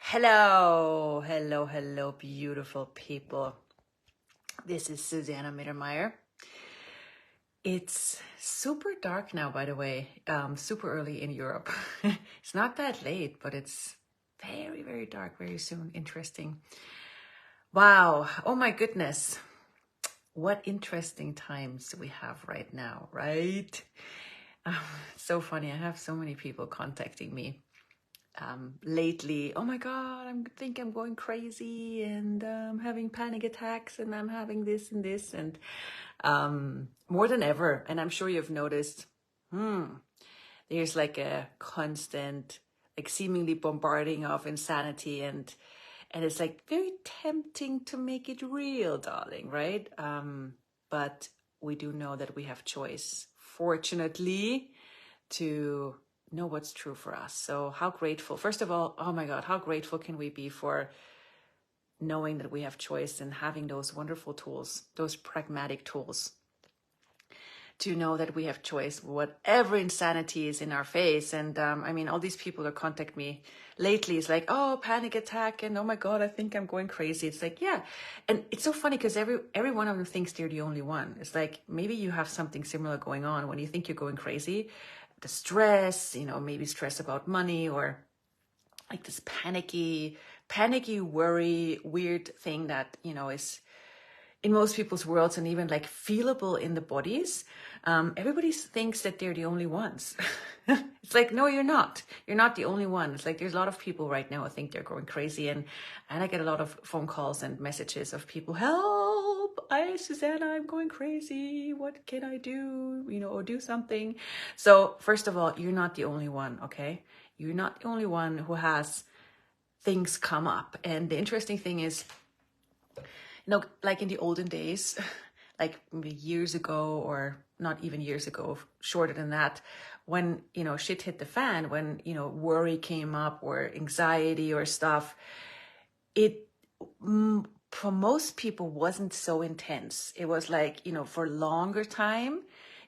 Hello, hello, hello, beautiful people. This is Susanna Mittermeier. It's super dark now, by the way, super early in Europe. It's not that late, but it's very, very dark very soon. Interesting. Wow. Oh my goodness. What interesting times we have right now, right? So funny. I have so many people contacting me lately. Oh my God, I think I'm going crazy and having panic attacks and I'm having this and this and more than ever. And I'm sure you've noticed, there's like a constant, like seemingly bombarding of insanity and it's like very tempting to make it real, darling, right? But we do know that we have choice, fortunately, to know what's true for us. So how grateful, first of all, oh my God, how grateful can we be for knowing that we have choice and having those wonderful tools, those pragmatic tools to know that we have choice, whatever insanity is in our face. And I mean, all these people that contact me lately is like, oh, panic attack. And oh my God, I think I'm going crazy. It's like, yeah. And it's so funny because every one of them thinks they're the only one. It's like, maybe you have something similar going on when you think you're going crazy. The stress, maybe stress about money or like this panicky worry, weird thing that, is in most people's worlds and even like feelable in the bodies. Everybody thinks that they're the only ones. It's like, no, you're not. You're not the only one. It's like there's a lot of people right now who think they're going crazy. And I get a lot of phone calls and messages of people, help, Susanna, I'm going crazy. What can I do? Or do something. So first of all, you're not the only one, okay? You're not the only one who has things come up. And the interesting thing is, like in the olden days, like maybe years ago or not even years ago, shorter than that, when, shit hit the fan, when, worry came up or anxiety or stuff, it, for most people wasn't so intense. It was like, for longer time,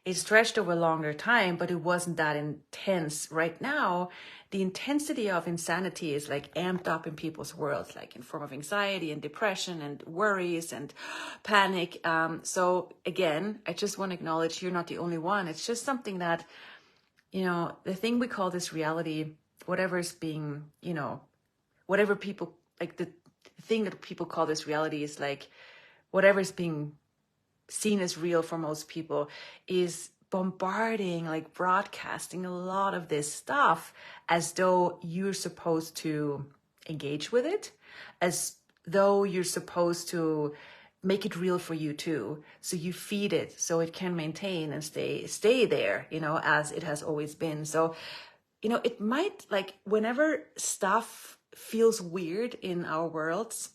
it stretched over a longer time, but it wasn't that intense. Right now, the intensity of insanity is like amped up in people's worlds, like in form of anxiety and depression and worries and panic. So again, I just want to acknowledge you're not the only one. It's just something that, the thing we call this reality, whatever's being, whatever people, like the thing that people call this reality is like whatever's being seen as real for most people is bombarding, like broadcasting a lot of this stuff as though you're supposed to engage with it, as though you're supposed to make it real for you too. So you feed it so it can maintain and stay there, as it has always been. So, it might, like, whenever stuff feels weird in our worlds,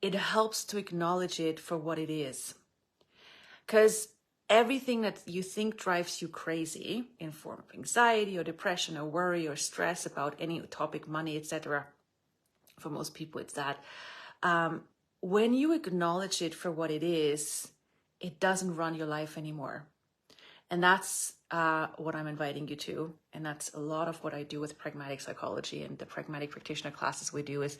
it helps to acknowledge it for what it is. Because everything that you think drives you crazy in form of anxiety or depression or worry or stress about any topic, money, etc., for most people it's that, when you acknowledge it for what it is, it doesn't run your life anymore. And that's what I'm inviting you to. And that's a lot of what I do with pragmatic psychology and the pragmatic practitioner classes we do is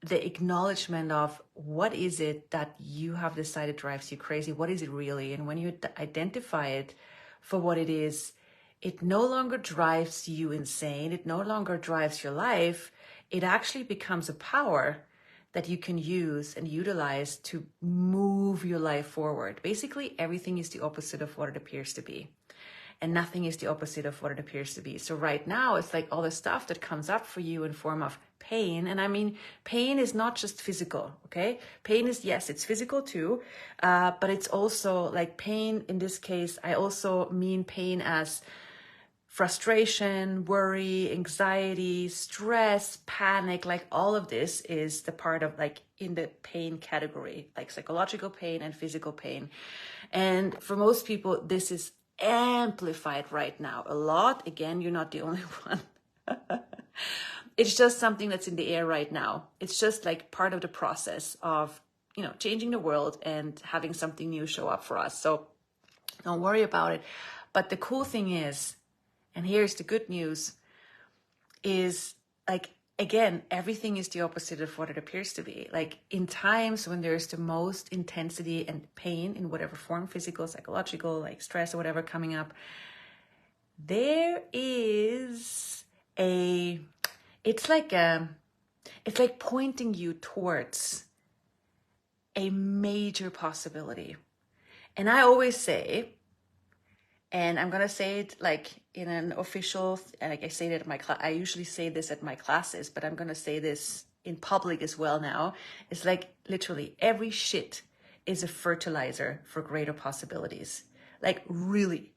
the acknowledgement of what is it that you have decided drives you crazy? What is it really? And when you identify it for what it is, it no longer drives you insane. It no longer drives your life. It actually becomes a power that you can use and utilize to move your life forward. Basically, everything is the opposite of what it appears to be. And nothing is the opposite of what it appears to be. So right now, it's like all the stuff that comes up for you in form of pain. And I mean, pain is not just physical, okay? Pain is, yes, it's physical too. But it's also like pain in this case, I also mean pain as frustration, worry, anxiety, stress, panic, like all of this is the part of like in the pain category, like psychological pain and physical pain. And for most people, this is amplified right now a lot. Again, you're not the only one. It's just something that's in the air right now. It's just like part of the process of, changing the world and having something new show up for us. So don't worry about it. But the cool thing is, and here's the good news, is like, again, everything is the opposite of what it appears to be. Like in times when there's the most intensity and pain in whatever form, physical, psychological, like stress or whatever coming up, there is it's like pointing you towards a major possibility. And I always say, and I'm going to say it like in an official, like I say it at my class, I usually say this at my classes, but I'm going to say this in public as well now. It's like literally every shit is a fertilizer for greater possibilities. Like really,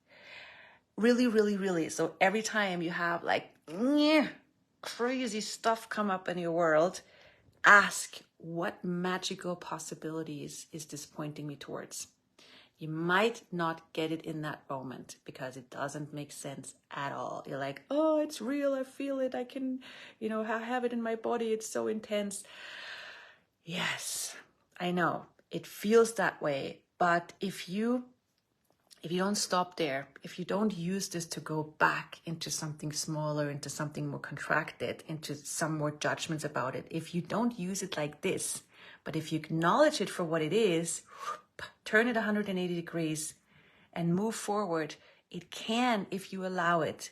really, really, really. So every time you have like crazy stuff come up in your world, ask, what magical possibilities is this pointing me towards? You might not get it in that moment because it doesn't make sense at all. You're like, oh, it's real. I feel it. I can, I have it in my body. It's so intense. Yes, I know it feels that way. But if you don't stop there, if you don't use this to go back into something smaller, into something more contracted, into some more judgments about it, if you don't use it like this, but if you acknowledge it for what it is, turn it 180 degrees and move forward, it can, if you allow it,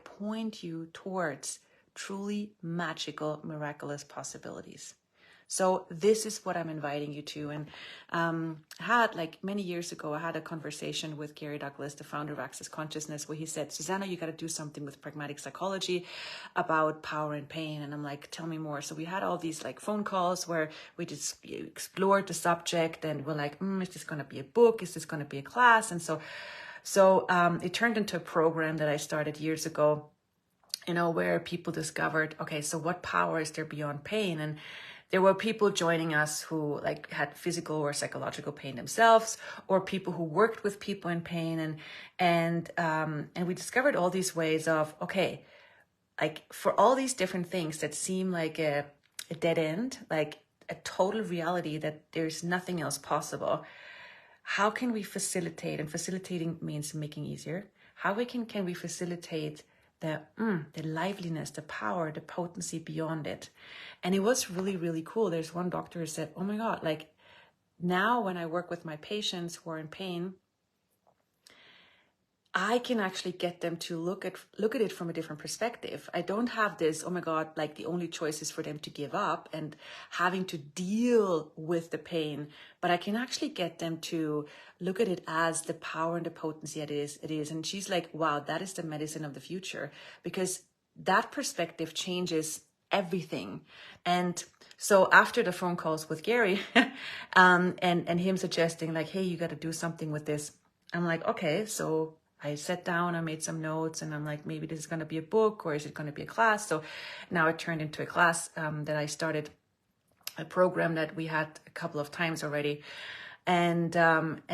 point you towards truly magical, miraculous possibilities. So this is what I'm inviting you to. And had like many years ago, I had a conversation with Gary Douglas, the founder of Access Consciousness, where he said, Susanna, you got to do something with pragmatic psychology about power and pain. And I'm like, tell me more. So we had all these like phone calls where we just explored the subject and we're like, is this going to be a book? Is this going to be a class? And so it turned into a program that I started years ago, where people discovered, okay, so what power is there beyond pain? And there were people joining us who like had physical or psychological pain themselves, or people who worked with people in pain, and we discovered all these ways of, okay, like for all these different things that seem like a dead end, like a total reality that there's nothing else possible. How can we facilitate? And facilitating means making easier. How can we facilitate the liveliness, the power, the potency beyond it? And it was really, really cool. There's one doctor who said, oh my God, like now when I work with my patients who are in pain, I can actually get them to look at it from a different perspective. I don't have this, oh my God, like the only choice is for them to give up and having to deal with the pain, but I can actually get them to look at it as the power and the potency it is. And she's like, wow, that is the medicine of the future, because that perspective changes everything. And so after the phone calls with Gary and him suggesting like, hey, you got to do something with this, I'm like, okay. So I sat down, I made some notes, and I'm like, maybe this is going to be a book, or is it going to be a class? So now it turned into a class that I started, a program that we had a couple of times already. And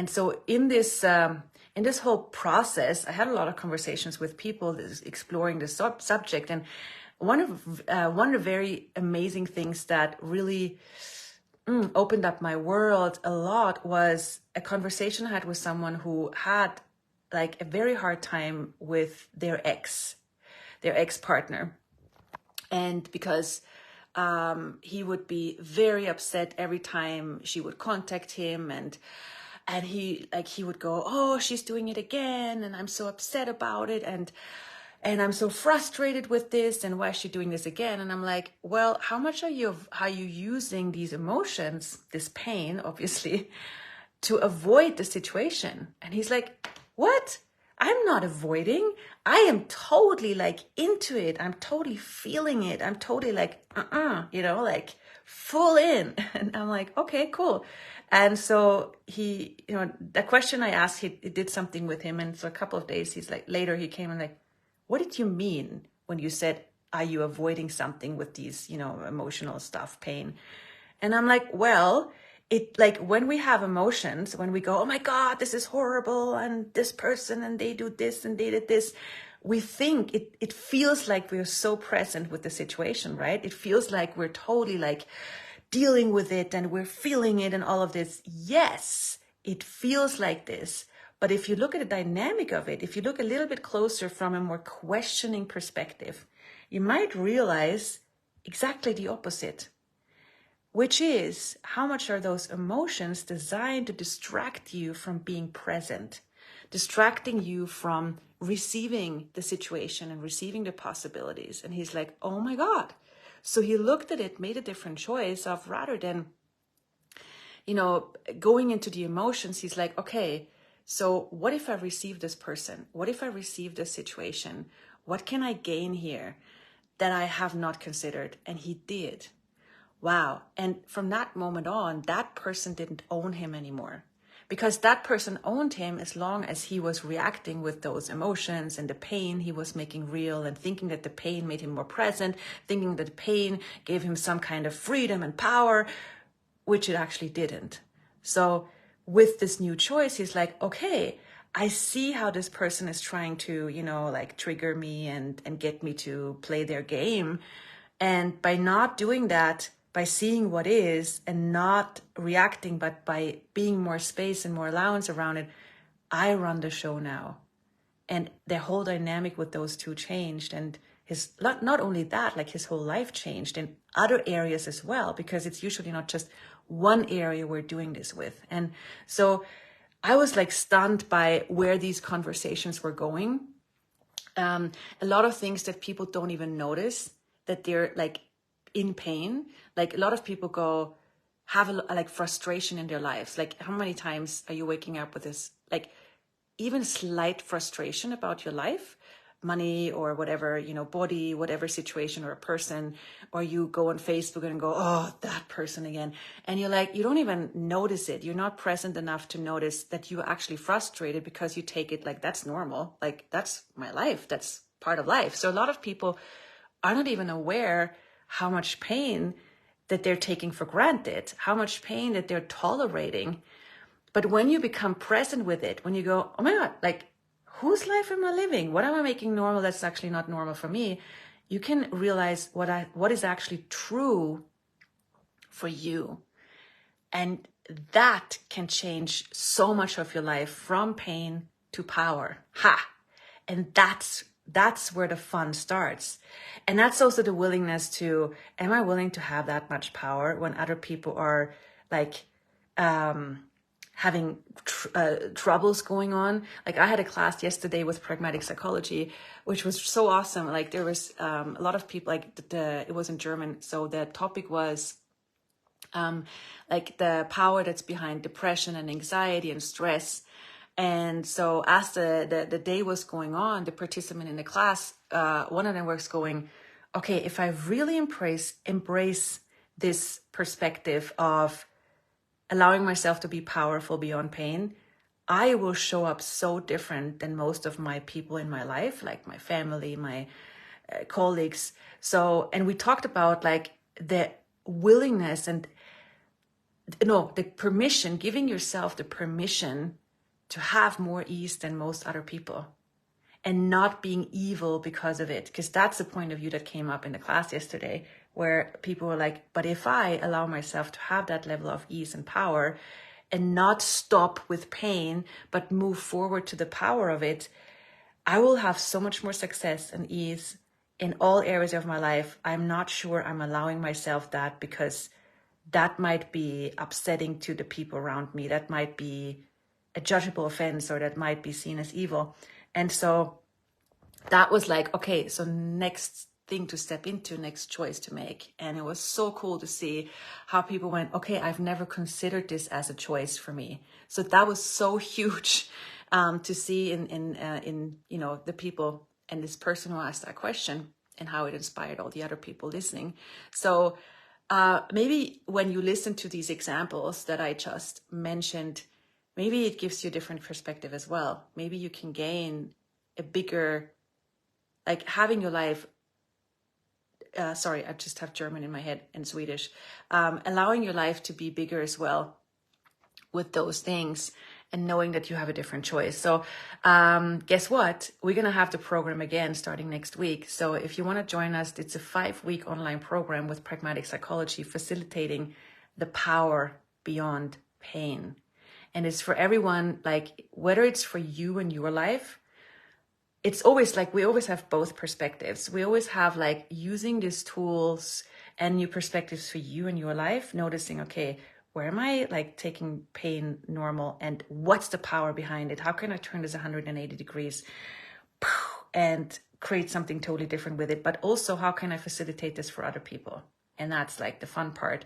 so in this whole process, I had a lot of conversations with people exploring the subject. And one of the very amazing things that really opened up my world a lot was a conversation I had with someone who had like a very hard time with their ex-partner. And because he would be very upset every time she would contact him, and he would go, oh, she's doing it again, and I'm so upset about it, and I'm so frustrated with this, and why is she doing this again? And I'm like, well, how much are you using these emotions, this pain, obviously, to avoid the situation? And he's like, what? I'm not avoiding. I am totally like into it. I'm totally feeling it. I'm totally like, like full in. And I'm like, okay, cool. And so he, the question I asked, it did something with him. And so a couple of days, later he came and like, what did you mean when you said, are you avoiding something with these, emotional stuff, pain? And I'm like, well, it like when we have emotions, when we go, oh my God, this is horrible, and this person, and they do this, and they did this, we think it feels like we're so present with the situation, right? It feels like we're totally like dealing with it and we're feeling it and all of this. Yes, it feels like this, But if you look at the dynamic of it, if you look a little bit closer from a more questioning perspective, you might realize exactly the opposite, which is how much are those emotions designed to distract you from being present, distracting you from receiving the situation and receiving the possibilities. And he's like, oh my God. So he looked at it, made a different choice of, rather than, going into the emotions, he's like, okay, so what if I receive this person? What if I receive this situation? What can I gain here that I have not considered? And he did. Wow. And from that moment on, that person didn't own him anymore, because that person owned him as long as he was reacting with those emotions and the pain he was making real, and thinking that the pain made him more present, thinking that the pain gave him some kind of freedom and power, which it actually didn't. So with this new choice, he's like, okay, I see how this person is trying to, trigger me and get me to play their game. And by not doing that, by seeing what is and not reacting, but by being more space and more allowance around it, I run the show now. And the whole dynamic with those two changed. And his, not only that, like his whole life changed in other areas as well, because it's usually not just one area we're doing this with. And so I was like stunned by where these conversations were going. A lot of things that people don't even notice, that they're like in pain. Like a lot of people have like frustration in their lives. Like how many times are you waking up with this, like even slight frustration about your life, money or whatever, body, whatever situation or a person, or you go on Facebook and go, oh, that person again. And you're like, you don't even notice it. You're not present enough to notice that you're actually frustrated, because you take it like that's normal. Like that's my life. That's part of life. So a lot of people are not even aware how much pain that they're taking for granted, how much pain that they're tolerating. But when you become present with it, when you go, oh my God, like whose life am I living? What am I making normal that's actually not normal for me? You can realize what is actually true for you. And that can change so much of your life, from pain to power. Ha! And that's where the fun starts. And that's also the willingness to, am I willing to have that much power when other people are like, having troubles going on? Like I had a class yesterday with pragmatic psychology, which was so awesome. Like there was a lot of people, like it was in German. So the topic was like the power that's behind depression and anxiety and stress. And so as the day was going on, the participant in the class, one of them was going, okay, if I really embrace this perspective of allowing myself to be powerful beyond pain, I will show up so different than most of my people in my life, like my family, my colleagues. So, and we talked about like the willingness and the permission, giving yourself the permission to have more ease than most other people, and not being evil because of it. Because that's the point of view that came up in the class yesterday, where people were like, but if I allow myself to have that level of ease and power and not stop with pain, but move forward to the power of it, I will have so much more success and ease in all areas of my life. I'm not sure I'm allowing myself that, because that might be upsetting to the people around me. That might be a judgeable offense, or that might be seen as evil. And so that was like, okay, so next thing to step into, next choice to make. And it was so cool to see how people went, okay, I've never considered this as a choice for me. So that was so huge to see in the people and this person who asked that question, and how it inspired all the other people listening. So maybe when you listen to these examples that I just mentioned, maybe it gives you a different perspective as well. Maybe you can gain a bigger, like having your life, sorry, I just have German in my head and Swedish, allowing your life to be bigger as well with those things, and knowing that you have a different choice. So guess what? We're going to have the program again starting next week. So if you want to join us, it's a 5-week online program with pragmatic psychology, facilitating the power beyond pain. And it's for everyone, like whether it's for you and your life, it's always like we always have both perspectives. We always have like using these tools and new perspectives for you and your life, noticing, okay, where am I like taking pain normal and what's the power behind it? How can I turn this 180 degrees and create something totally different with it? But also, how can I facilitate this for other people? And that's like the fun part.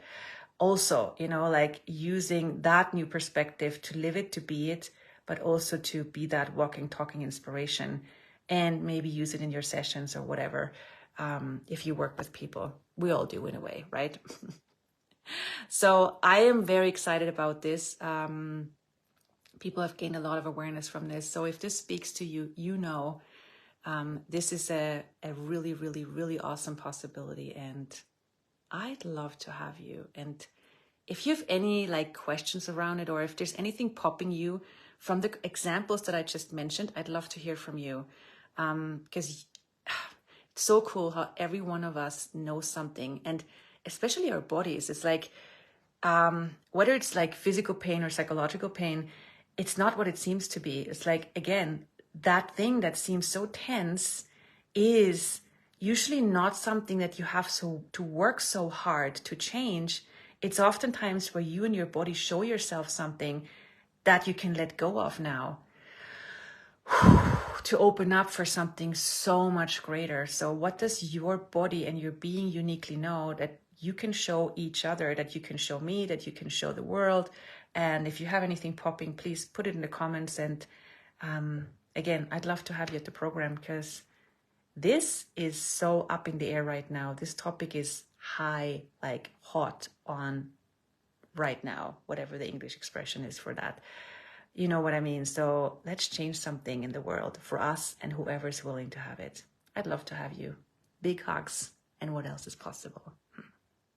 Also, you know, like using that new perspective to live it, to be it, but also to be that walking, talking inspiration, and maybe use it in your sessions or whatever. If you work with people, we all do in a way, right? So I am very excited about this. People have gained a lot of awareness from this. So if this speaks to you, you know, this is a really, really, really awesome possibility. And I'd love to have you. And if you have any like questions around it, or if there's anything popping you from the examples that I just mentioned, I'd love to hear from you. Because it's so cool how every one of us knows something, and especially our bodies. It's like, whether it's like physical pain or psychological pain, it's not what it seems to be. It's like, again, that thing that seems so tense is usually not something that you have to work so hard to change. It's oftentimes where you and your body show yourself something that you can let go of now to open up for something so much greater. So what does your body and your being uniquely know that you can show each other, that you can show me, that you can show the world? And if you have anything popping, please put it in the comments. And again, I'd love to have you at the program, because this is so up in the air right now. This topic is high, like hot on right now, whatever the English expression is for that. You know what I mean? So let's change something in the world for us and whoever's willing to have it. I'd love to have you. Big hugs. And what else is possible?